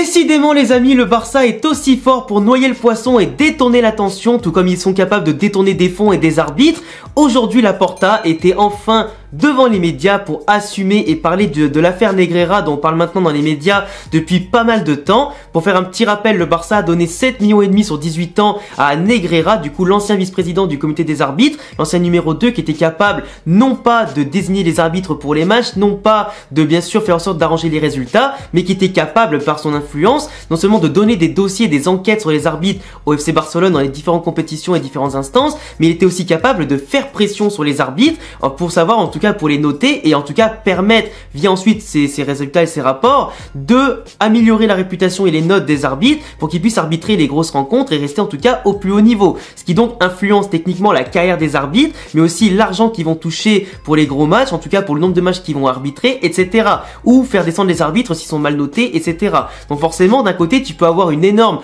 Décidément les amis, le Barça est aussi fort pour noyer le poisson et détourner l'attention, tout comme ils sont capables de détourner des fonds et des arbitres. Aujourd'hui, Laporta était enfin devant les médias pour assumer et parler de l'affaire Negreira dont on parle maintenant dans les médias depuis pas mal de temps. Pour faire un petit rappel, le Barça a donné 7,5 millions sur 18 ans à Negreira, du coup l'ancien vice-président du comité des arbitres, l'ancien numéro 2 qui était capable non pas de désigner les arbitres pour les matchs, non pas de bien sûr faire en sorte d'arranger les résultats, mais qui était capable par son influence non seulement de donner des dossiers, des enquêtes sur les arbitres au FC Barcelone dans les différentes compétitions et différentes instances, mais il était aussi capable de faire pression sur les arbitres pour savoir en tout cas pour les noter et en tout cas permettre via ensuite ces résultats et ces rapports de améliorer la réputation et les notes des arbitres pour qu'ils puissent arbitrer les grosses rencontres et rester en tout cas au plus haut niveau, ce qui donc influence techniquement la carrière des arbitres mais aussi l'argent qu'ils vont toucher pour les gros matchs, en tout cas pour le nombre de matchs qu'ils vont arbitrer, etc. ou faire descendre les arbitres s'ils sont mal notés, etc. Donc forcément d'un côté tu peux avoir une énorme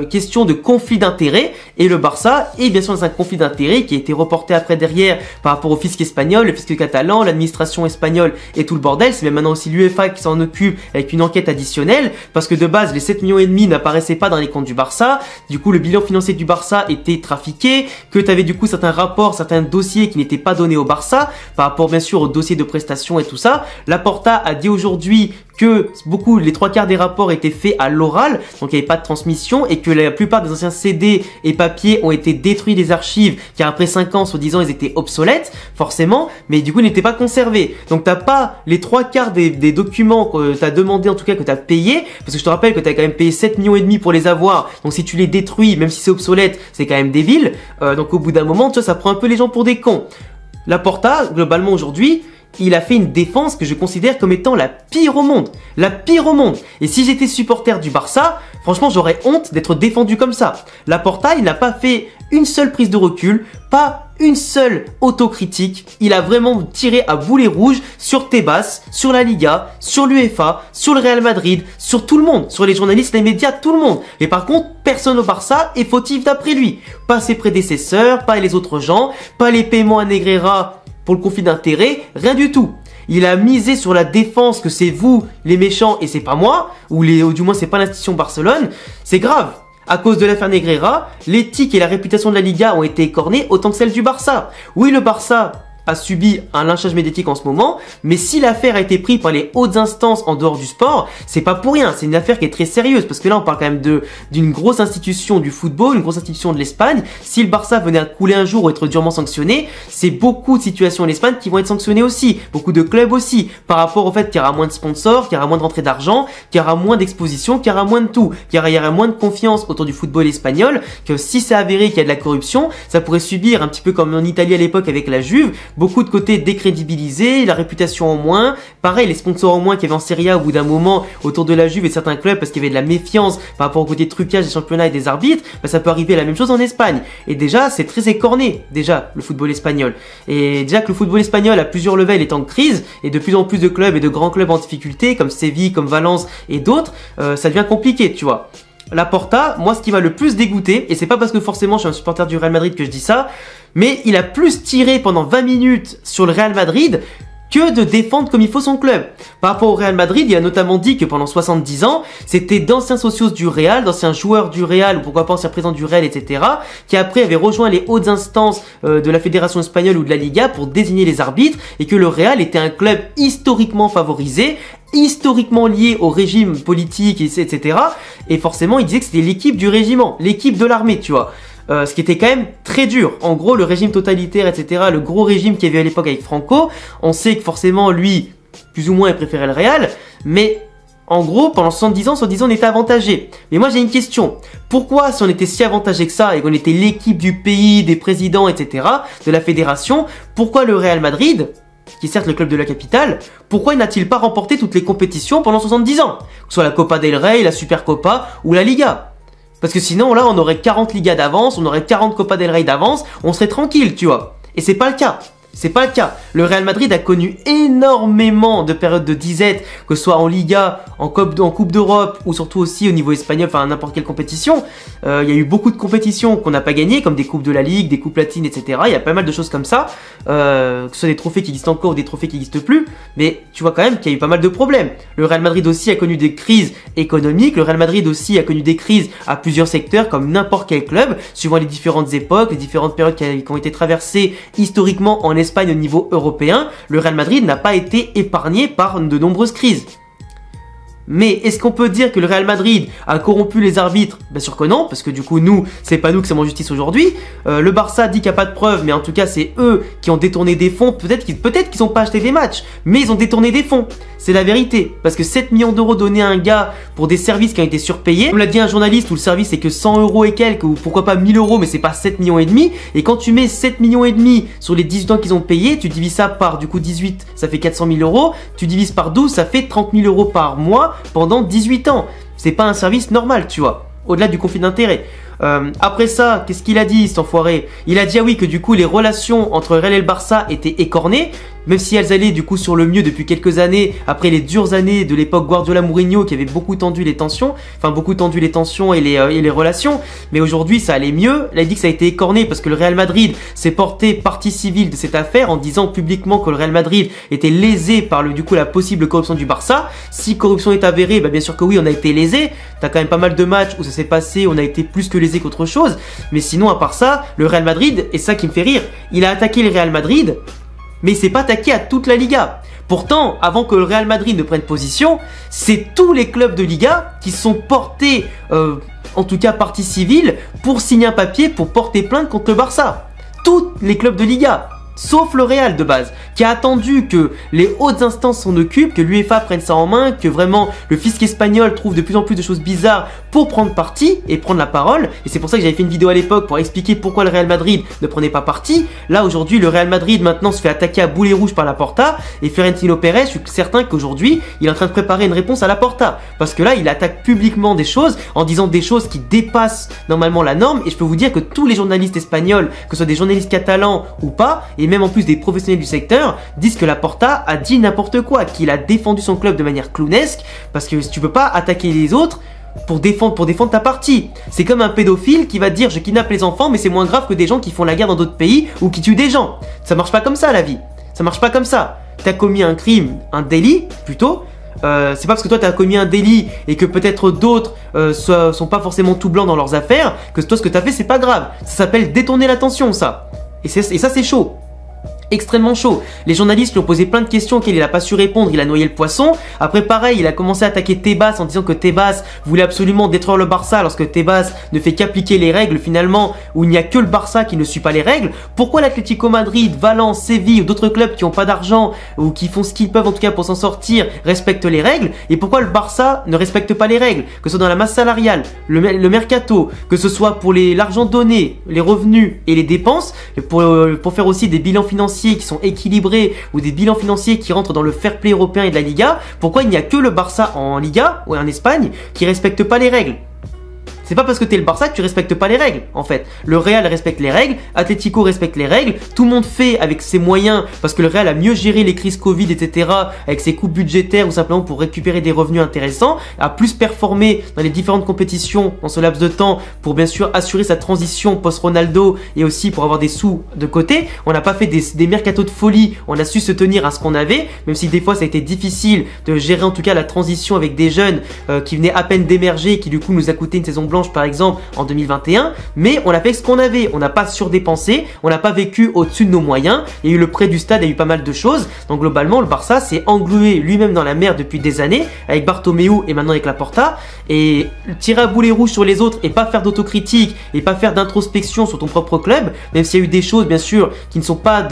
question de conflit d'intérêts et le Barça est bien sûr dans un conflit d'intérêts qui a été reporté après derrière par rapport au fisc espagnol, le fisc catalan, l'administration espagnole et tout le bordel. C'est même maintenant aussi l'UEFA qui s'en occupe avec une enquête additionnelle parce que de base les 7,5 millions n'apparaissaient pas dans les comptes du Barça. Du coup le bilan financier du Barça était trafiqué, que tu avais du coup certains rapports, certains dossiers qui n'étaient pas donnés au Barça par rapport bien sûr aux dossiers de prestations et tout ça. Laporta a dit aujourd'hui que les 3/4 des rapports étaient faits à l'oral, donc il n'y avait pas de transmission et que la plupart des anciens CD et papiers ont été détruits des archives car après 5 ans, soi-disant, ils étaient obsolètes, forcément, mais du coup ils n'étaient pas conservés. Donc t'as pas les 3/4 des documents que t'as demandé, en tout cas que t'as payé, parce que je te rappelle que t'as quand même payé 7,5 millions pour les avoir, donc si tu les détruis, même si c'est obsolète, c'est quand même débile, donc au bout d'un moment, tu vois, ça prend un peu les gens pour des cons. Laporta, globalement aujourd'hui, il a fait une défense que je considère comme étant la pire au monde. La pire au monde. Et si j'étais supporter du Barça, franchement, j'aurais honte d'être défendu comme ça. Laporta, il n'a pas fait une seule prise de recul, pas une seule autocritique. Il a vraiment tiré à boulet rouge sur Tebas, sur la Liga, sur l'UEFA, sur le Real Madrid, sur tout le monde, sur les journalistes, les médias, tout le monde. Mais par contre, personne au Barça est fautif d'après lui. Pas ses prédécesseurs, pas les autres gens, pas les paiements à Negreira pour le conflit d'intérêts, rien du tout. Il a misé sur la défense que c'est vous les méchants et c'est pas moi, ou du moins c'est pas l'institution Barcelone. C'est grave. À cause de l'affaire Negreira, l'éthique et la réputation de la Liga ont été écornées autant que celle du Barça. Oui, le Barça a subi un lynchage médiatique en ce moment, mais si l'affaire a été prise par les hautes instances en dehors du sport, c'est pas pour rien, c'est une affaire qui est très sérieuse, parce que là on parle quand même d'une grosse institution du football, une grosse institution de l'Espagne. Si le Barça venait à couler un jour ou être durement sanctionné, c'est beaucoup de situations en Espagne qui vont être sanctionnées aussi, beaucoup de clubs aussi, par rapport au fait qu'il y aura moins de sponsors, qu'il y aura moins de rentrée d'argent, qu'il y aura moins d'exposition, qu'il y aura moins de tout, qu'il y aura moins de confiance autour du football espagnol, que si c'est avéré qu'il y a de la corruption, ça pourrait subir un petit peu comme en Italie à l'époque avec la Juve, beaucoup de côtés décrédibilisés, la réputation en moins, pareil les sponsors en moins qu'il y avait en Serie A au bout d'un moment autour de la Juve et de certains clubs parce qu'il y avait de la méfiance par rapport au côté trucage des championnats et des arbitres, bah, ça peut arriver la même chose en Espagne. Et déjà c'est très écorné, déjà le football espagnol. Et déjà que le football espagnol à plusieurs levels est en crise et de plus en plus de clubs et de grands clubs en difficulté comme Séville, comme Valence et d'autres, ça devient compliqué tu vois. Laporta, moi ce qui m'a le plus dégoûté, et c'est pas parce que forcément je suis un supporter du Real Madrid que je dis ça, mais il a plus tiré pendant 20 minutes sur le Real Madrid que de défendre comme il faut son club. Par rapport au Real Madrid, il a notamment dit que pendant 70 ans, c'était d'anciens socios du Real, d'anciens joueurs du Real, ou pourquoi pas anciens présidents du Real, etc., qui après avaient rejoint les hautes instances de la Fédération espagnole ou de la Liga pour désigner les arbitres, et que le Real était un club historiquement favorisé, historiquement lié au régime politique, etc. Et forcément, il disait que c'était l'équipe du régiment, l'équipe de l'armée, tu vois. Ce qui était quand même très dur. En gros, le régime totalitaire, etc., le gros régime qu'il y avait à l'époque avec Franco, on sait que forcément, lui, plus ou moins, il préférait le Real, mais en gros, pendant 70 ans, on était avantagé. Mais moi, j'ai une question. Pourquoi, si on était si avantagé que ça, et qu'on était l'équipe du pays, des présidents, etc., de la fédération, pourquoi le Real Madrid, qui est certes le club de la capitale, pourquoi n'a-t-il pas remporté toutes les compétitions pendant 70 ans? Que ce soit la Copa del Rey, la Supercopa ou la Liga. Parce que sinon, là, on aurait 40 Ligas d'avance, on aurait 40 Copa del Rey d'avance, on serait tranquille, tu vois. Et c'est pas le cas. C'est pas le cas. Le Real Madrid a connu énormément de périodes de disette, que ce soit en Liga, en Coupe d'Europe ou surtout aussi au niveau espagnol, enfin n'importe quelle compétition. Il y a eu beaucoup de compétitions qu'on n'a pas gagnées, comme des coupes de la Ligue, des coupes latines, etc. Il y a pas mal de choses comme ça, que ce soit des trophées qui existent encore ou des trophées qui n'existent plus. Mais tu vois quand même qu'il y a eu pas mal de problèmes. Le Real Madrid aussi a connu des crises économiques. Le Real Madrid aussi a connu des crises à plusieurs secteurs, comme n'importe quel club, suivant les différentes époques, les différentes périodes qui ont été traversées historiquement en Espagne au niveau européen. Le Real Madrid n'a pas été épargné par de nombreuses crises. Mais est-ce qu'on peut dire que le Real Madrid a corrompu les arbitres? Bien sûr que non, parce que du coup nous, c'est pas nous qui sommes en justice aujourd'hui. Le Barça dit qu'il n'y a pas de preuves, mais en tout cas c'est eux qui ont détourné des fonds. Peut-être qu'ils n'ont pas acheté des matchs, mais ils ont détourné des fonds. C'est la vérité, parce que 7 millions d'euros donnés à un gars pour des services qui ont été surpayés, comme l'a dit un journaliste où le service c'est que 100 euros et quelques, ou pourquoi pas 1000 euros, mais c'est pas 7 millions et demi. Et quand tu mets 7 millions et demi sur les 18 ans qu'ils ont payé, tu divises ça par du coup 18, ça fait 400 000 euros. Tu divises par 12, ça fait 30 000 euros par mois pendant 18 ans. C'est pas un service normal, tu vois, au-delà du conflit d'intérêts. Après ça, qu'est-ce qu'il a dit cet enfoiré? Il a dit ah oui que du coup les relations entre Real et le Barça étaient écornées, même si elles allaient du coup sur le mieux depuis quelques années, après les dures années de l'époque Guardiola-Mourinho qui avait beaucoup tendu les tensions, et les relations, mais aujourd'hui ça allait mieux. Il a dit que ça a été écorné parce que le Real Madrid s'est porté partie civile de cette affaire en disant publiquement que le Real Madrid était lésé par la possible corruption du Barça. Si corruption est avérée, bah bien sûr que oui, on a été lésé. T'as quand même pas mal de matchs où ça s'est passé, on a été plus que lésé qu'autre chose, mais sinon à part ça, le Real Madrid, et ça qui me fait rire, il a attaqué le Real Madrid, mais il s'est pas attaqué à toute la Liga. Pourtant, avant que le Real Madrid ne prenne position, c'est tous les clubs de Liga qui sont portés, en tout cas partie civile, pour signer un papier pour porter plainte contre le Barça. Tous les clubs de Liga. Sauf le Real de base, qui a attendu que les hautes instances s'en occupent, que l'UEFA prenne ça en main, que vraiment le fisc espagnol trouve de plus en plus de choses bizarres pour prendre parti et prendre la parole. Et c'est pour ça que j'avais fait une vidéo à l'époque pour expliquer pourquoi le Real Madrid ne prenait pas parti. Là aujourd'hui, le Real Madrid maintenant se fait attaquer à boulet rouge par Laporta, et Florentino Pérez, je suis certain qu'aujourd'hui il est en train de préparer une réponse à Laporta, parce que là il attaque publiquement des choses en disant des choses qui dépassent normalement la norme. Et je peux vous dire que tous les journalistes espagnols, que ce soit des journalistes catalans ou pas, et même en plus des professionnels du secteur, disent que Laporta a dit n'importe quoi, qu'il a défendu son club de manière clownesque, parce que si tu peux pas attaquer les autres pour défendre ta partie. C'est comme un pédophile qui va dire je kidnappe les enfants, mais c'est moins grave que des gens qui font la guerre dans d'autres pays ou qui tuent des gens. Ça marche pas comme ça la vie. Ça marche pas comme ça. T'as commis un crime, un délit plutôt. C'est pas parce que toi t'as commis un délit et que peut-être d'autres sont pas forcément tout blancs dans leurs affaires que toi ce que t'as fait c'est pas grave. Ça s'appelle détourner l'attention ça. Et ça c'est chaud. Extrêmement chaud. Les journalistes lui ont posé plein de questions auxquelles il n'a pas su répondre, il a noyé le poisson. Après pareil, il a commencé à attaquer Tebas en disant que Tebas voulait absolument détruire le Barça alors que Tebas ne fait qu'appliquer les règles finalement, où il n'y a que le Barça qui ne suit pas les règles. Pourquoi l'Atlético Madrid, Valence, Séville ou d'autres clubs qui n'ont pas d'argent ou qui font ce qu'ils peuvent en tout cas pour s'en sortir respectent les règles, et pourquoi le Barça ne respecte pas les règles, que ce soit dans la masse salariale, le mercato, que ce soit pour l'argent donné, les revenus et les dépenses, pour faire aussi des bilans financiers qui sont équilibrés ou des bilans financiers qui rentrent dans le fair play européen et de la Liga. Pourquoi il n'y a que le Barça en Liga ou en Espagne qui respecte pas les règles? C'est pas parce que t'es le Barça que tu respectes pas les règles, en fait. Le Real respecte les règles, Atlético respecte les règles, tout le monde fait avec ses moyens, parce que le Real a mieux géré les crises Covid, etc., avec ses coupes budgétaires ou simplement pour récupérer des revenus intéressants, a plus performé dans les différentes compétitions dans ce laps de temps pour bien sûr assurer sa transition post-Ronaldo et aussi pour avoir des sous de côté. On n'a pas fait des mercatos de folie, on a su se tenir à ce qu'on avait, même si des fois ça a été difficile de gérer en tout cas la transition avec des jeunes qui venaient à peine d'émerger, qui du coup nous a coûté une saison blanche par exemple en 2021, mais on a fait ce qu'on avait, on n'a pas surdépensé, on n'a pas vécu au-dessus de nos moyens. Il y a eu le prêt du stade, il y a eu pas mal de choses, donc globalement le Barça s'est englué lui-même dans la merde depuis des années avec Bartomeu et maintenant avec Laporta, et tirer à boulet rouge sur les autres et pas faire d'autocritique et pas faire d'introspection sur ton propre club, même s'il y a eu des choses bien sûr qui ne sont pas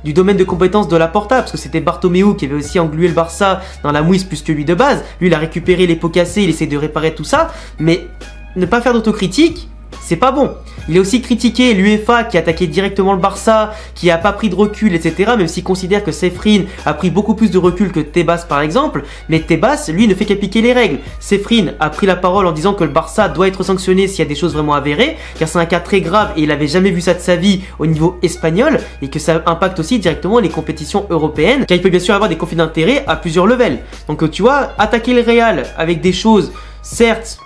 du domaine de compétences de Laporta, parce que c'était Bartomeu qui avait aussi englué le Barça dans la mouise plus que lui de base. Lui il a récupéré les pots cassés, il essaie de réparer tout ça, mais ne pas faire d'autocritique, c'est pas bon. Il a aussi critiqué l'UEFA qui a attaqué directement le Barça, qui a pas pris de recul, etc. Même s'il considère que Cefrine a pris beaucoup plus de recul que Tebas par exemple. Mais Tebas, lui, ne fait qu'appliquer les règles. Cefrine a pris la parole en disant que le Barça doit être sanctionné s'il y a des choses vraiment avérées, car c'est un cas très grave et il avait jamais vu ça de sa vie au niveau espagnol, et que ça impacte aussi directement les compétitions européennes, car il peut bien sûr avoir des conflits d'intérêts à plusieurs levels. Donc tu vois, attaquer le Real avec des choses, certes,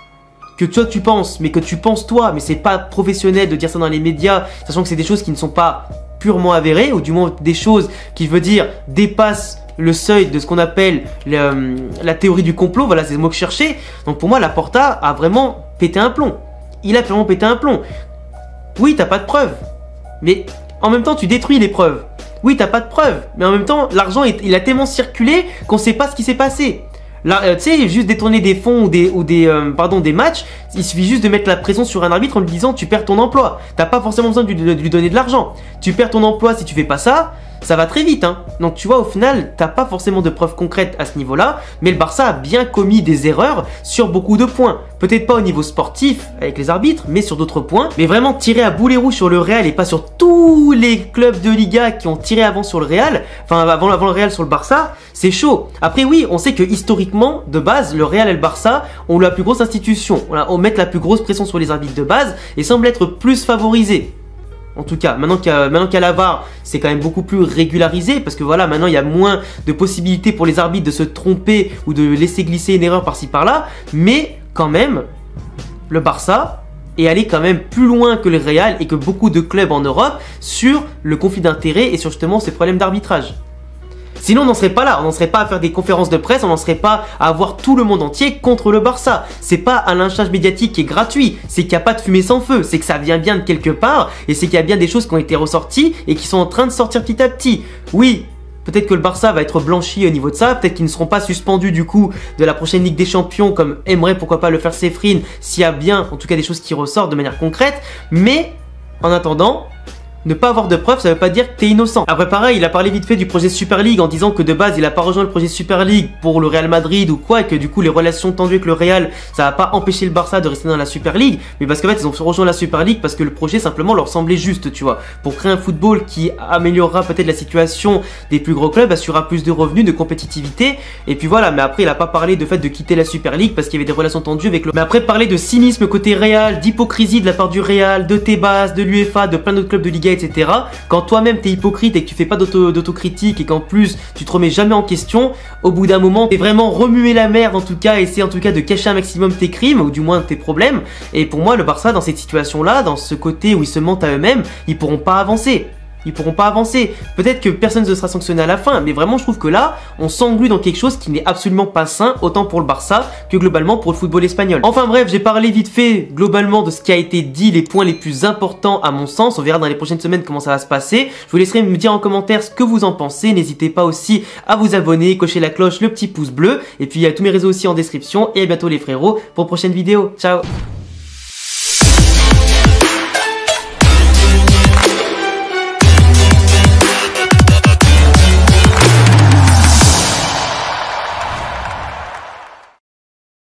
que toi tu penses, mais que tu penses toi, mais c'est pas professionnel de dire ça dans les médias, sachant que c'est des choses qui ne sont pas purement avérées, ou du moins des choses qui, veut dire, dépassent le seuil de ce qu'on appelle la théorie du complot. Voilà, c'est le mot que je cherchais. Donc pour moi, Laporta a vraiment pété un plomb. Il a vraiment pété un plomb. Oui, t'as pas de preuves, mais en même temps tu détruis les preuves. Oui, t'as pas de preuves, mais en même temps l'argent il a tellement circulé qu'on sait pas ce qui s'est passé. Là, tu sais, juste détourner des fonds ou des matchs, il suffit juste de mettre la pression sur un arbitre en lui disant tu perds ton emploi. T'as pas forcément besoin de lui donner de l'argent. Tu perds ton emploi si tu fais pas ça, ça va très vite, hein. Donc tu vois, au final, t'as pas forcément de preuves concrètes à ce niveau-là, mais le Barça a bien commis des erreurs sur beaucoup de points. Peut-être pas au niveau sportif avec les arbitres, mais sur d'autres points. Mais vraiment tirer à boulet rouge sur le Real et pas sur tous les clubs de Liga qui ont tiré avant sur le Real, enfin avant le Real sur le Barça, c'est chaud. Après oui, on sait que historiquement, de base, le Real et le Barça ont la plus grosse institution, on met la plus grosse pression sur les arbitres de base et semblent être plus favorisés. En tout cas, maintenant qu'il y a la VAR, c'est quand même beaucoup plus régularisé parce que voilà, maintenant il y a moins de possibilités pour les arbitres de se tromper ou de laisser glisser une erreur par-ci par-là. Mais quand même, le Barça est allé quand même plus loin que le Real et que beaucoup de clubs en Europe sur le conflit d'intérêts et sur justement ces problèmes d'arbitrage. Sinon, on n'en serait pas là, on n'en serait pas à faire des conférences de presse, on n'en serait pas à avoir tout le monde entier contre le Barça. C'est pas un lynchage médiatique qui est gratuit, c'est qu'il n'y a pas de fumée sans feu, c'est que ça vient bien de quelque part, et c'est qu'il y a bien des choses qui ont été ressorties et qui sont en train de sortir petit à petit. Oui, peut-être que le Barça va être blanchi au niveau de ça, peut-être qu'ils ne seront pas suspendus du coup de la prochaine Ligue des Champions comme aimerait pourquoi pas le faire Cefrine s'il y a bien en tout cas des choses qui ressortent de manière concrète, mais en attendant, ne pas avoir de preuves, ça veut pas dire que t'es innocent. Après pareil, il a parlé vite fait du projet Super League en disant que de base il a pas rejoint le projet Super League pour le Real Madrid ou quoi, et que du coup les relations tendues avec le Real, ça va pas empêcher le Barça de rester dans la Super League, mais parce qu'en fait ils ont rejoint la Super League parce que le projet simplement leur semblait juste, tu vois, pour créer un football qui améliorera peut-être la situation des plus gros clubs, assurera plus de revenus, de compétitivité, et puis voilà. Mais après il a pas parlé de fait de quitter la Super League parce qu'il y avait des relations tendues avec le... Mais après parler de cynisme côté Real, d'hypocrisie de la part du Real, de Tebas, de l'UEFA, de plein d'autres clubs de Liga, etc. Quand toi-même t'es hypocrite et que tu fais pas d'autocritique et qu'en plus tu te remets jamais en question, au bout d'un moment t'es vraiment remuer la merde en tout cas, essayer en tout cas de cacher un maximum tes crimes ou du moins tes problèmes. Et pour moi le Barça dans cette situation là, dans ce côté où ils se mentent à eux-mêmes, ils pourront pas avancer. Ils pourront pas avancer. Peut-être que personne ne sera sanctionné à la fin, mais vraiment je trouve que là, on s'englue dans quelque chose qui n'est absolument pas sain, autant pour le Barça que globalement pour le football espagnol. Enfin bref, j'ai parlé vite fait globalement de ce qui a été dit, les points les plus importants à mon sens. On verra dans les prochaines semaines comment ça va se passer. Je vous laisserai me dire en commentaire ce que vous en pensez. N'hésitez pas aussi à vous abonner, cocher la cloche, le petit pouce bleu. Et puis il y a tous mes réseaux aussi en description. Et à bientôt les frérots pour une prochaine vidéo. Ciao!